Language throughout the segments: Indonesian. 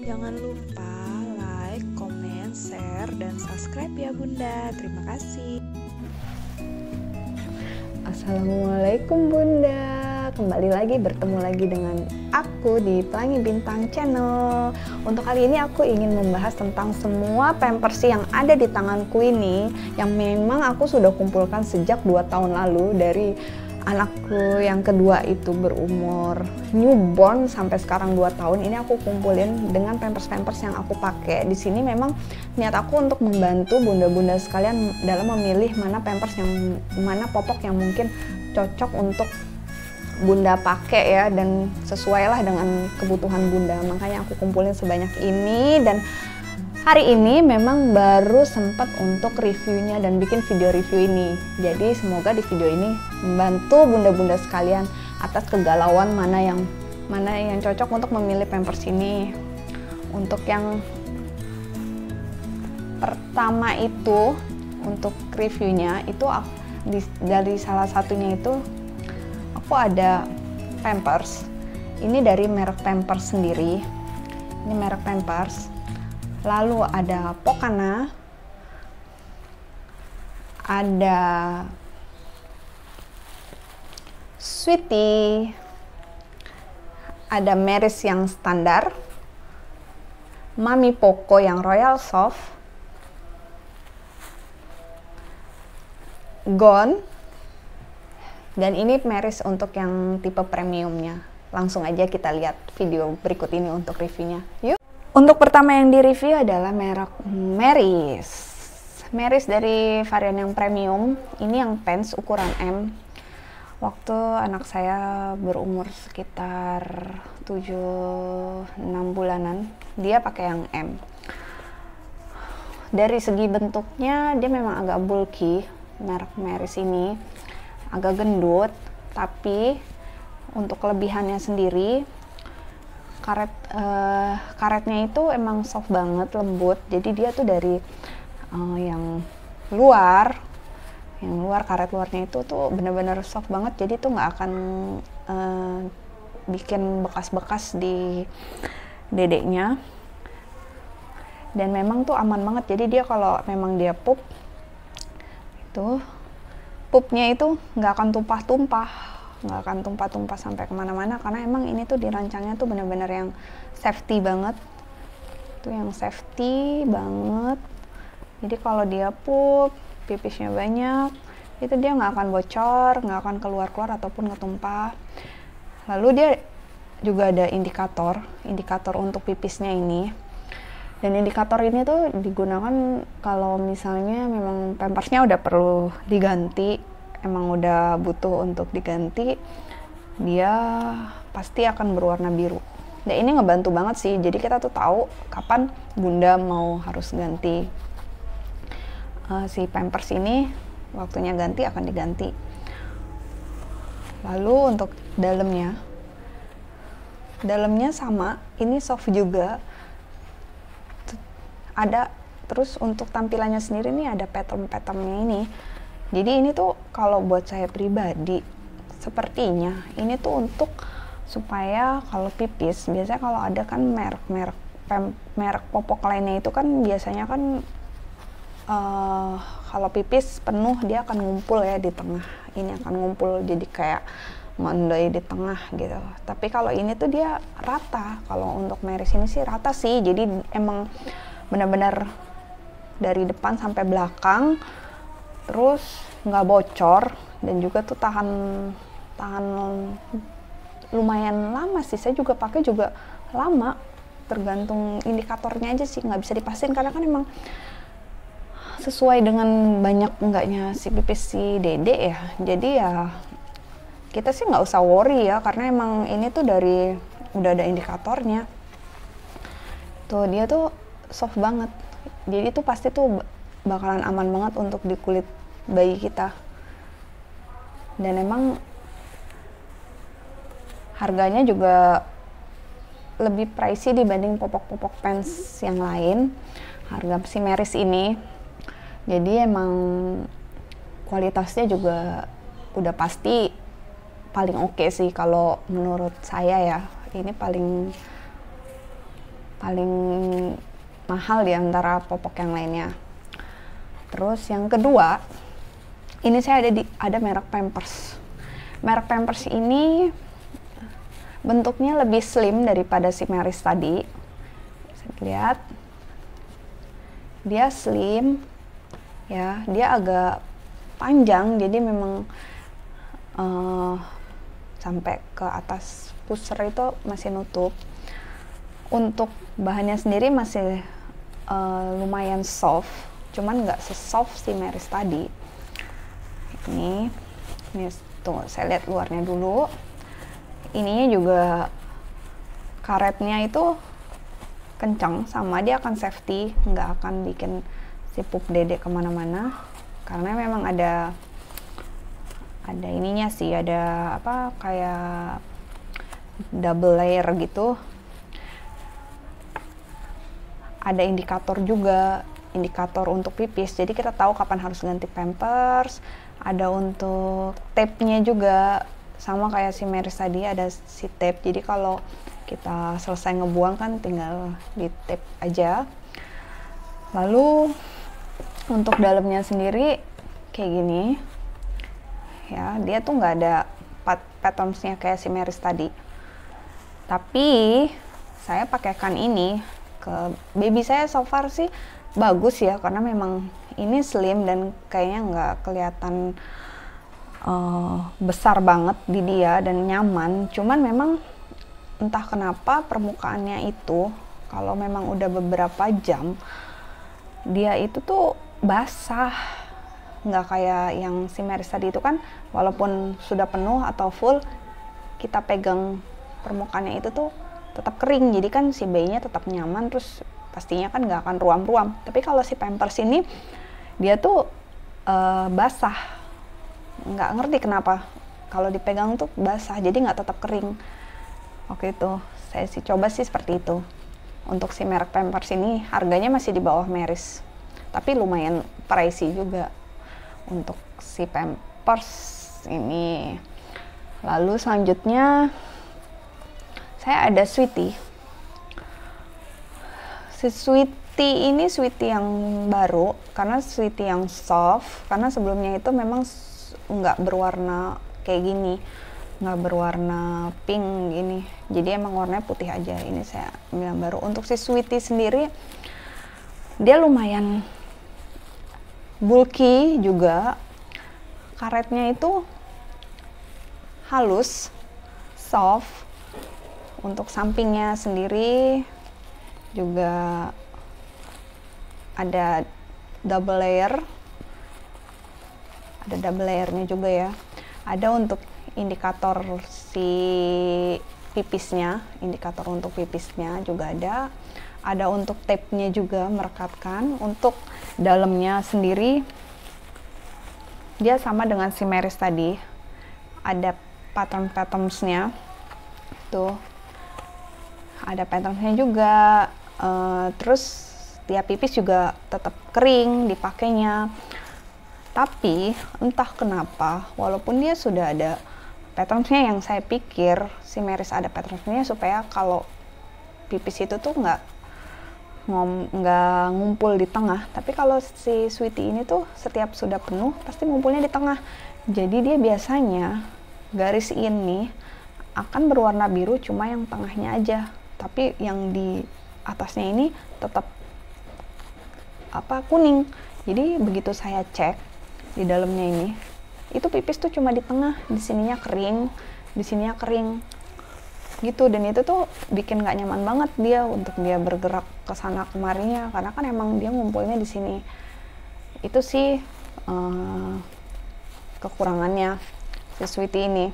Jangan lupa like, comment, share, dan subscribe ya Bunda. Terima kasih. Assalamualaikum Bunda, kembali lagi bertemu lagi dengan aku di Pelangi Bintang Channel. Untuk kali ini aku ingin membahas tentang semua pampers yang ada di tanganku ini, yang memang aku sudah kumpulkan sejak 2 tahun lalu, dari anakku yang kedua itu berumur newborn sampai sekarang 2 tahun. Ini aku kumpulin dengan pampers-pampers yang aku pakai. Di sini memang niat aku untuk membantu bunda-bunda sekalian dalam memilih mana pampers yang mana popok yang mungkin cocok untuk bunda pakai ya, dan sesuai lah dengan kebutuhan bunda. Makanya aku kumpulin sebanyak ini, dan hari ini memang baru sempat untuk reviewnya dan bikin video review ini. Jadi semoga di video ini membantu bunda-bunda sekalian atas kegalauan mana yang cocok untuk memilih pampers ini. Untuk yang pertama itu, untuk reviewnya itu dari salah satunya itu aku ada pampers. Ini dari merek Pampers sendiri. Ini merek Pampers. Lalu ada Pokana, ada Sweety, ada Meris yang standar, Mami Poco yang Royal Soft, Gone, dan ini Meris untuk yang tipe premiumnya. Langsung aja kita lihat video berikut ini untuk reviewnya. Yuk! Untuk pertama yang direview adalah merek Meris. Meris dari varian yang premium. Ini yang pants ukuran M. Waktu anak saya berumur sekitar 7-6 bulanan, dia pakai yang M. Dari segi bentuknya dia memang agak bulky, merek Meris ini. Agak gendut, tapi untuk kelebihannya sendiri, karetnya itu emang soft banget, lembut. Jadi dia tuh dari yang luar karet luarnya itu tuh bener-bener soft banget. Jadi tuh nggak akan bikin bekas-bekas di dedeknya. Dan memang tuh aman banget. Jadi dia kalau memang dia pup, itu pupnya itu nggak akan tumpah-tumpah sampai kemana-mana, karena emang ini tuh dirancangnya tuh bener-bener yang safety banget. Itu yang safety banget. Jadi kalau dia pup, pipisnya banyak, itu dia nggak akan bocor, nggak akan keluar-keluar ataupun ngetumpah. Lalu dia juga ada indikator untuk pipisnya ini. Dan indikator ini tuh digunakan kalau misalnya memang pampersnya udah perlu diganti, emang udah butuh untuk diganti, dia pasti akan berwarna biru. Dan ini ngebantu banget sih, jadi kita tuh tahu kapan bunda mau harus ganti si pampers ini, waktunya ganti akan diganti. Lalu untuk dalamnya sama, ini soft juga. Ada, terus untuk tampilannya sendiri nih ada pattern-patternnya ini. Jadi ini tuh kalau buat saya pribadi, sepertinya ini tuh untuk supaya kalau pipis, biasanya kalau ada kan merek popok lainnya itu kan biasanya kan kalau pipis penuh dia akan ngumpul ya di tengah. Ini akan ngumpul jadi kayak ngondoi di tengah gitu. Tapi kalau ini tuh dia rata. Kalau untuk Meris ini sih rata sih. Jadi emang benar-benar dari depan sampai belakang, terus nggak bocor, dan juga tuh tahan lumayan lama sih. Saya juga pakai juga lama, tergantung indikatornya aja sih, nggak bisa dipastiin karena kan emang sesuai dengan banyak enggaknya si pipis si dede ya. Jadi ya kita sih nggak usah worry ya, karena emang ini tuh udah ada indikatornya. Tuh dia tuh soft banget, jadi tuh pasti tuh bakalan aman banget untuk di kulit bayi kita. Dan emang harganya juga lebih pricey dibanding popok-popok pants yang lain, harga si Meris ini. Jadi emang kualitasnya juga udah pasti paling oke sih kalau menurut saya ya. Ini paling paling mahal di antara popok yang lainnya. Terus yang kedua, ini saya ada merek Pampers. Merek Pampers ini bentuknya lebih slim daripada si Meris tadi. Bisa dilihat, dia slim, ya, dia agak panjang, jadi memang sampai ke atas pusar itu masih nutup. Untuk bahannya sendiri masih lumayan soft, cuman nggak se-soft si Meris tadi. Ini tuh, saya lihat luarnya dulu. Ininya juga karetnya itu kencang, sama dia akan safety, nggak akan bikin si pup dede kemana-mana, karena memang ada ininya sih, ada apa, kayak double layer gitu. Ada indikator juga, indikator untuk pipis, jadi kita tahu kapan harus ganti Pampers. Ada untuk tape-nya juga, sama kayak si Meris tadi ada si tape, jadi kalau kita selesai ngebuang kan tinggal di tape aja. Lalu untuk dalamnya sendiri kayak gini ya, dia tuh nggak ada patterns-nya kayak si Meris tadi, tapi saya pakaikan ini ke baby saya. So far sih bagus ya, karena memang ini slim dan kayaknya nggak kelihatan besar banget di dia dan nyaman. Cuman memang entah kenapa permukaannya itu kalau memang udah beberapa jam dia itu tuh basah, nggak kayak yang si Meris tadi itu kan walaupun sudah penuh atau full, kita pegang permukaannya itu tuh tetap kering, jadi kan si bayinya tetap nyaman, terus pastinya kan nggak akan ruam-ruam. Tapi kalau si Pampers ini dia tuh basah, nggak ngerti kenapa kalau dipegang tuh basah, jadi nggak tetap kering. Oke, itu saya sih coba sih seperti itu. Untuk si merek Pampers ini harganya masih di bawah Meris, tapi lumayan pricey juga untuk si Pampers ini. Lalu selanjutnya saya ada Sweety. Si Sweety ini Sweety yang baru, karena Sweety yang soft, karena sebelumnya itu memang nggak berwarna kayak gini, nggak berwarna pink gini, jadi emang warnanya putih aja. Ini saya ambil yang baru. Untuk si Sweety sendiri dia lumayan bulky juga, karetnya itu halus, soft. Untuk sampingnya sendiri juga ada double layer, ada double layernya juga ya. Ada untuk indikator si pipisnya, indikator untuk pipisnya juga ada. Ada untuk tape-nya juga merekatkan. Untuk dalamnya sendiri dia sama dengan si Meris tadi, ada pattern-patterns-nya tuh, ada pattern-nya juga. Terus tiap pipis juga tetap kering dipakainya. Tapi entah kenapa walaupun dia sudah ada pattern-nya, yang saya pikir si Meris ada pattern-nya supaya kalau pipis itu tuh nggak ngumpul di tengah. Tapi kalau si Sweety ini tuh setiap sudah penuh pasti ngumpulnya di tengah. Jadi dia biasanya garis ini akan berwarna biru, cuma yang tengahnya aja. Tapi yang di atasnya ini tetap kuning. Jadi begitu saya cek di dalamnya ini, itu pipis tuh cuma di tengah, di sininya kering, di sininya kering gitu. Dan itu tuh bikin nggak nyaman banget dia untuk dia bergerak ke sana kemarinya, karena kan emang dia ngumpulnya di sini. Itu sih kekurangannya si Sweety ini.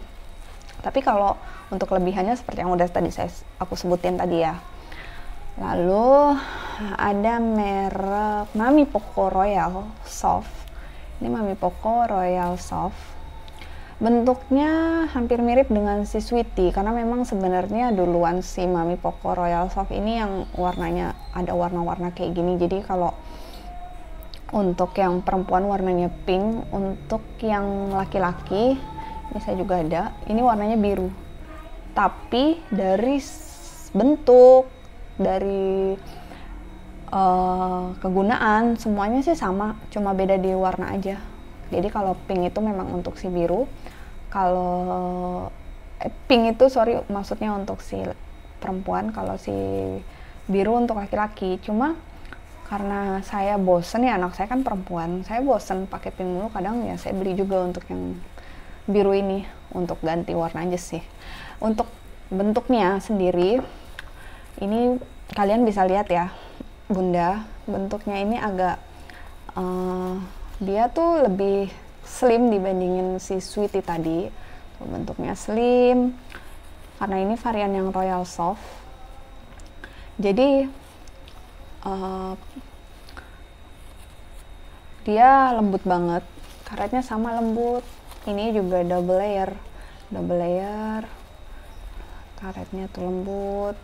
Tapi kalau untuk kelebihannya seperti yang udah tadi aku sebutin tadi ya. Lalu ada merek Mami Poco Royal Soft. Ini Mami Poco Royal Soft. Bentuknya hampir mirip dengan si Sweety, karena memang sebenarnya duluan si Mami Poco Royal Soft ini yang warnanya ada warna-warna kayak gini. Jadi kalau untuk yang perempuan warnanya pink, untuk yang laki-laki ini saya juga ada, ini warnanya biru. Tapi dari bentuk, dari kegunaan semuanya sih sama, cuma beda di warna aja. Jadi kalau pink itu memang untuk si biru, kalau pink itu maksudnya untuk si perempuan, kalau si biru untuk laki-laki. Cuma karena saya bosen ya, anak saya kan perempuan, saya bosen pakai pink mulu, kadang ya saya beli juga untuk yang biru ini untuk ganti warna aja sih. Untuk bentuknya sendiri ini kalian bisa lihat ya Bunda, bentuknya ini agak dia tuh lebih slim dibandingin si Sweety tadi. Tuh, bentuknya slim karena ini varian yang Royal Soft. Jadi dia lembut banget, karetnya sama lembut. Ini juga double layer, karetnya tuh lembut.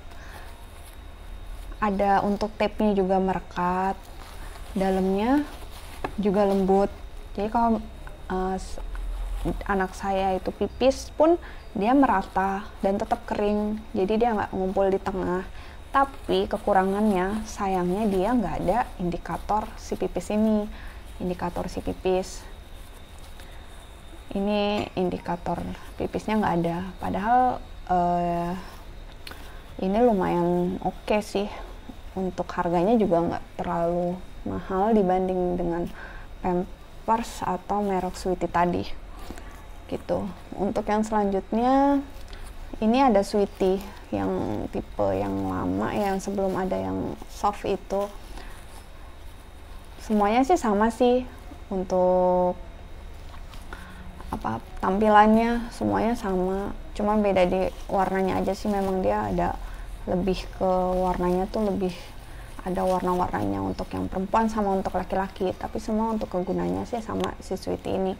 Ada untuk tape-nya juga merekat, dalamnya juga lembut. Jadi kalau anak saya itu pipis pun dia merata dan tetap kering, jadi dia nggak ngumpul di tengah. Tapi kekurangannya, sayangnya dia nggak ada indikator si pipis ini. Indikator si pipis ini, indikator pipisnya nggak ada. Padahal ini lumayan oke sih. Untuk harganya juga nggak terlalu mahal dibanding dengan Pampers atau merek Sweety tadi gitu. Untuk yang selanjutnya ini ada Sweety yang tipe yang lama, yang sebelum ada yang soft itu. Semuanya sih sama sih, untuk tampilannya semuanya sama, cuma beda di warnanya aja sih. Memang dia ada lebih ke warnanya tuh, lebih ada warna-warnanya untuk yang perempuan sama untuk laki-laki, tapi semua untuk kegunaannya sih sama si Sweety ini.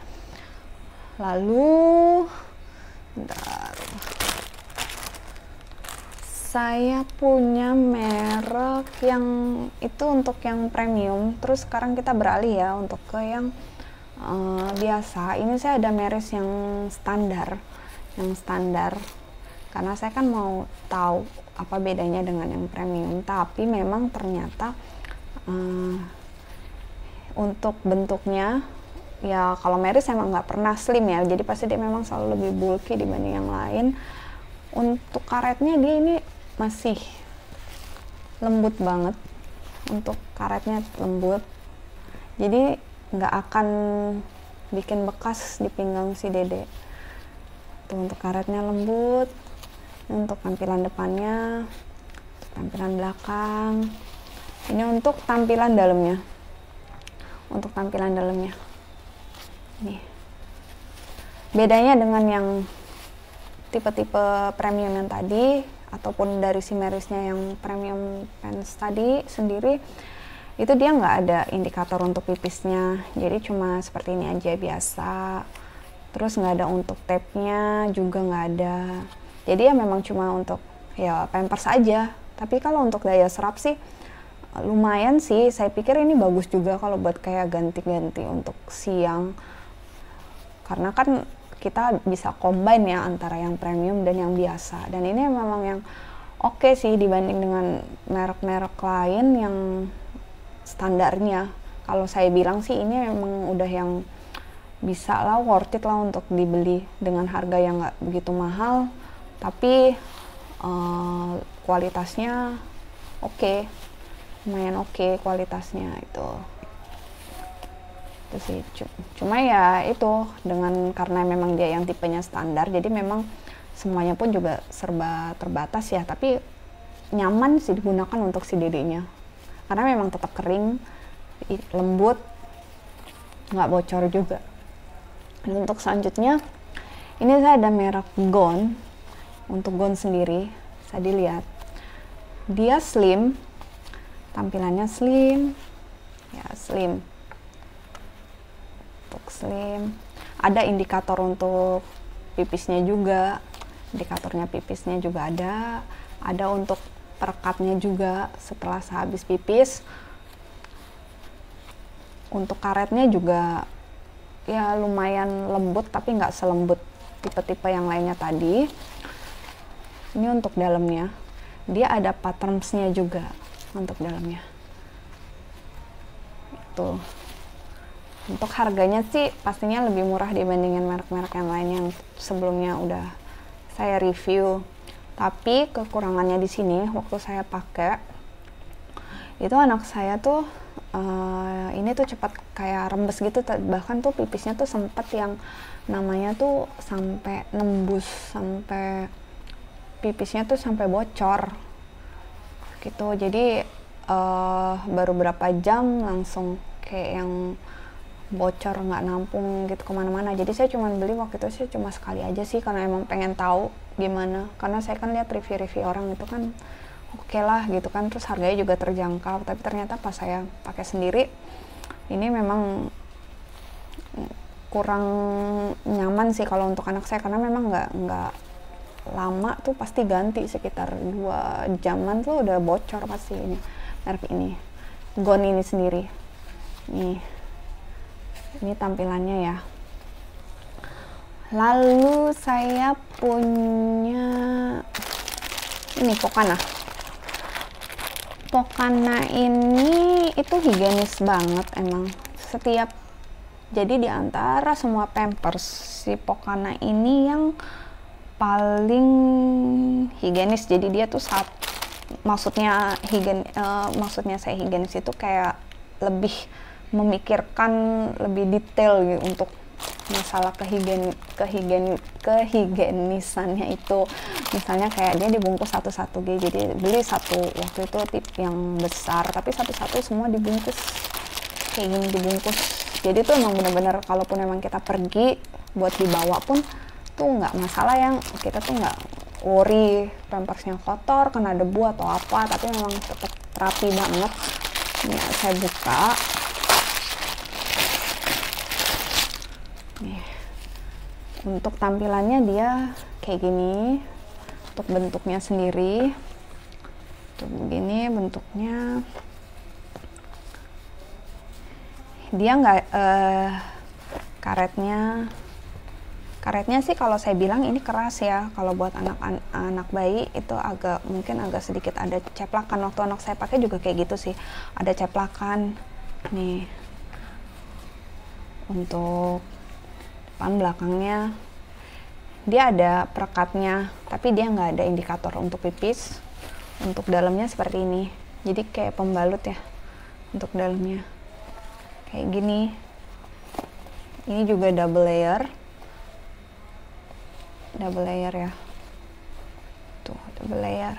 Lalu bentar, saya punya merek yang itu untuk yang premium, terus sekarang kita beralih ya untuk ke yang biasa. Ini saya ada merek yang standar, karena saya kan mau tahu apa bedanya dengan yang premium. Tapi memang ternyata untuk bentuknya ya, kalau Meris emang nggak pernah slim ya, jadi pasti dia memang selalu lebih bulky dibanding yang lain. Untuk karetnya dia ini masih lembut banget, untuk karetnya lembut, jadi nggak akan bikin bekas di pinggang si dede. Tuh, untuk karetnya lembut. Untuk tampilan depannya, tampilan belakang. Ini untuk tampilan dalamnya. Nih. Bedanya dengan yang tipe-tipe premium yang tadi, ataupun dari si Merisnya yang premium pants tadi sendiri, itu dia nggak ada indikator untuk pipisnya. Jadi cuma seperti ini aja biasa. Terus nggak ada untuk tape-nya juga nggak ada. Jadi ya memang cuma untuk ya Pampers aja. Tapi kalau untuk daya serap sih lumayan sih. Saya pikir ini bagus juga kalau buat kayak ganti-ganti untuk siang. Karena kan kita bisa combine ya antara yang premium dan yang biasa. Dan ini memang yang oke sih dibanding dengan merek-merek lain yang standarnya. Kalau saya bilang sih ini memang udah yang bisa lah, worth it lah untuk dibeli dengan harga yang nggak begitu mahal. Tapi kualitasnya oke, lumayan oke kualitasnya itu sih. Cuma ya itu, karena memang dia yang tipenya standar, jadi memang semuanya pun juga serba terbatas ya. Tapi nyaman sih digunakan untuk si dedenya, karena memang tetap kering, lembut, nggak bocor juga. Dan untuk selanjutnya ini saya ada merek Gone. Untuk Gone sendiri, saya dilihat dia slim, tampilannya slim ya, slim. Untuk slim, ada indikator untuk pipisnya juga, indikatornya pipisnya juga ada untuk perekatnya juga setelah sehabis pipis. Untuk karetnya juga ya lumayan lembut, tapi nggak selembut tipe-tipe yang lainnya tadi. Ini untuk dalamnya dia ada patterns-nya juga untuk dalamnya. Itu. Untuk harganya sih pastinya lebih murah dibandingin merek-merek yang lain yang sebelumnya udah saya review. Tapi kekurangannya di sini waktu saya pakai itu anak saya tuh ini tuh cepat kayak rembes gitu, bahkan tuh pipisnya tuh sempet yang namanya tuh sampai nembus, sampai pipisnya tuh sampai bocor gitu. Jadi baru berapa jam langsung kayak yang bocor, nggak nampung gitu kemana-mana. Jadi saya cuma beli waktu itu sih cuma sekali aja sih, karena emang pengen tahu gimana, karena saya kan lihat review-review orang itu kan oke lah gitu kan, terus harganya juga terjangkau. Tapi ternyata pas saya pakai sendiri ini memang kurang nyaman sih kalau untuk anak saya, karena memang nggak lama tuh pasti ganti, sekitar 2 jaman tuh udah bocor pasti. Ini merek ini, Gon ini sendiri ini tampilannya ya. Lalu saya punya ini Pokana ini itu higienis banget emang. Jadi di antara semua Pampers, si Pokana ini yang paling higienis. Jadi dia tuh maksudnya saya higienis itu kayak lebih memikirkan lebih detail gitu untuk masalah kehigienisannya itu. Misalnya kayak dia dibungkus satu-satu gitu, jadi beli satu waktu itu tip yang besar, tapi satu-satu semua dibungkus kayak gini, dibungkus. Jadi tuh emang bener-bener kalaupun emang kita pergi buat dibawa pun tuh nggak masalah, yang kita tuh nggak worry pampersnya kotor, kena debu atau apa, tapi memang tetap rapi banget. Ini saya buka. Nih, untuk tampilannya dia kayak gini, untuk bentuknya sendiri tuh begini bentuknya. Dia nggak karetnya sih kalau saya bilang ini keras ya. Kalau buat anak bayi itu mungkin agak sedikit ada ceplakan. Waktu anak saya pakai juga kayak gitu sih, ada ceplakan. Nih, untuk depan belakangnya dia ada perekatnya, tapi dia nggak ada indikator untuk pipis. Untuk dalamnya seperti ini, jadi kayak pembalut ya untuk dalamnya kayak gini. Ini juga double layer ya, tuh double layer.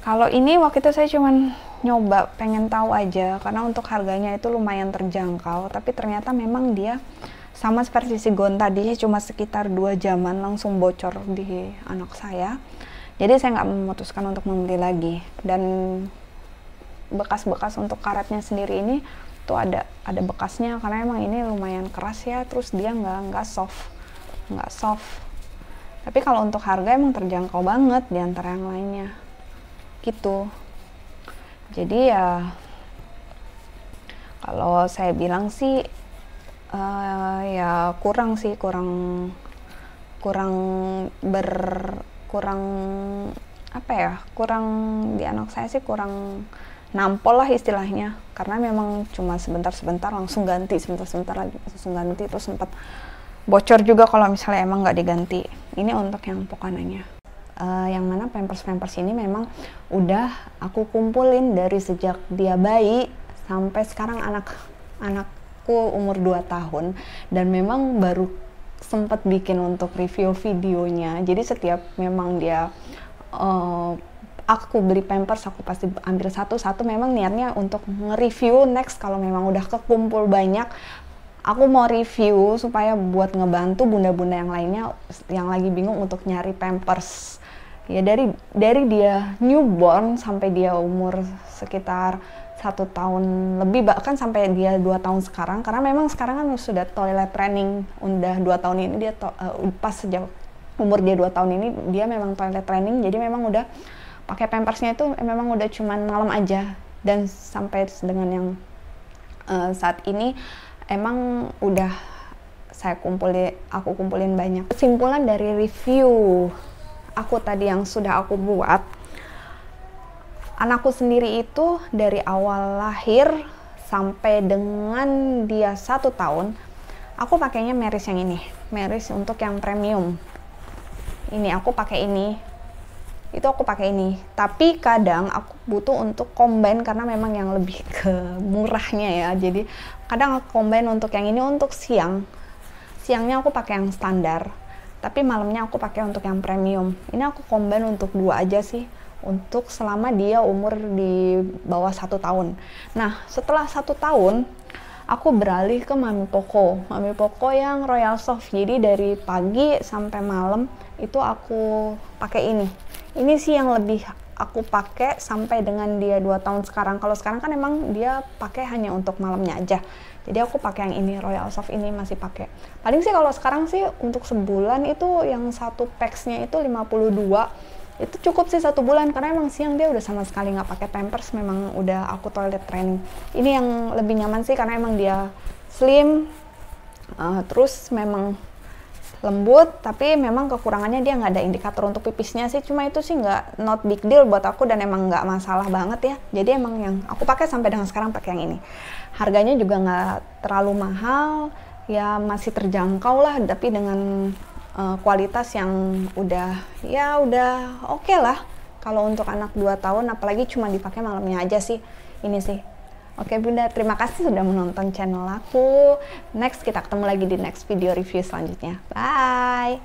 Kalau ini waktu itu saya cuman nyoba, pengen tahu aja, karena untuk harganya itu lumayan terjangkau, tapi ternyata memang dia sama seperti si Gon tadi, cuma sekitar 2 jaman langsung bocor di anak saya. Jadi saya nggak memutuskan untuk membeli lagi. Dan bekas-bekas untuk karetnya sendiri ini tuh ada bekasnya, karena emang ini lumayan keras ya, terus dia nggak soft. Tapi kalau untuk harga emang terjangkau banget di antara yang lainnya gitu. Jadi ya kalau saya bilang sih ya kurang di anak saya sih kurang nampol lah istilahnya, karena memang cuma sebentar-sebentar langsung ganti, terus sempat bocor juga kalau misalnya emang nggak diganti. Ini untuk yang Pokananya. Yang mana Pampers ini memang udah aku kumpulin dari sejak dia bayi sampai sekarang anakku umur 2 tahun, dan memang baru sempat bikin untuk review videonya. Jadi setiap memang dia aku beli Pampers, aku pasti ambil satu-satu, memang niatnya untuk nge-review next kalau memang udah kekumpul banyak. Aku mau review supaya buat ngebantu bunda-bunda yang lainnya yang lagi bingung untuk nyari Pampers. Ya dari dia newborn sampai dia umur sekitar 1 tahun lebih, bahkan sampai dia 2 tahun sekarang, karena memang sekarang kan sudah toilet training. Udah 2 tahun ini dia pas sejak umur dia 2 tahun ini dia memang toilet training, jadi memang udah pakai Pampersnya itu memang udah cuman malam aja. Dan sampai dengan yang saat ini emang udah aku kumpulin banyak. Kesimpulan dari review aku tadi yang sudah aku buat, anakku sendiri itu dari awal lahir sampai dengan dia 1 tahun, aku pakainya Meris yang ini, Meris untuk yang premium. Ini aku pakai ini, itu aku pakai ini. Tapi kadang aku butuh untuk combine karena memang yang lebih ke murahnya ya. Jadi kadang aku combine untuk yang ini untuk siang. Siangnya aku pakai yang standar, tapi malamnya aku pakai untuk yang premium. Ini aku combine untuk 2 aja sih, untuk selama dia umur di bawah 1 tahun. Nah, setelah 1 tahun, aku beralih ke Mami Poco yang Royal Soft. Jadi dari pagi sampai malam itu aku pakai ini. Ini sih yang lebih aku pakai sampai dengan dia 2 tahun sekarang. Kalau sekarang kan emang dia pakai hanya untuk malamnya aja. Jadi aku pakai yang ini, Royal Soft ini masih pakai. Paling sih kalau sekarang sih untuk sebulan itu yang 1 packs-nya itu 52. Itu cukup sih 1 bulan, karena emang siang dia udah sama sekali nggak pakai pampers, memang udah aku toilet training. Ini yang lebih nyaman sih karena emang dia slim, terus memang lembut, tapi memang kekurangannya dia nggak ada indikator untuk pipisnya sih. Cuma itu sih nggak not big deal buat aku dan emang nggak masalah banget ya. Jadi emang yang aku pakai sampai dengan sekarang pakai yang ini. Harganya juga nggak terlalu mahal, ya masih terjangkau lah, tapi dengan kualitas yang udah oke lah kalau untuk anak 2 tahun, apalagi cuma dipakai malamnya aja sih ini sih. Oke Bunda, terima kasih sudah menonton channel aku. Next kita ketemu lagi di next video review selanjutnya. Bye.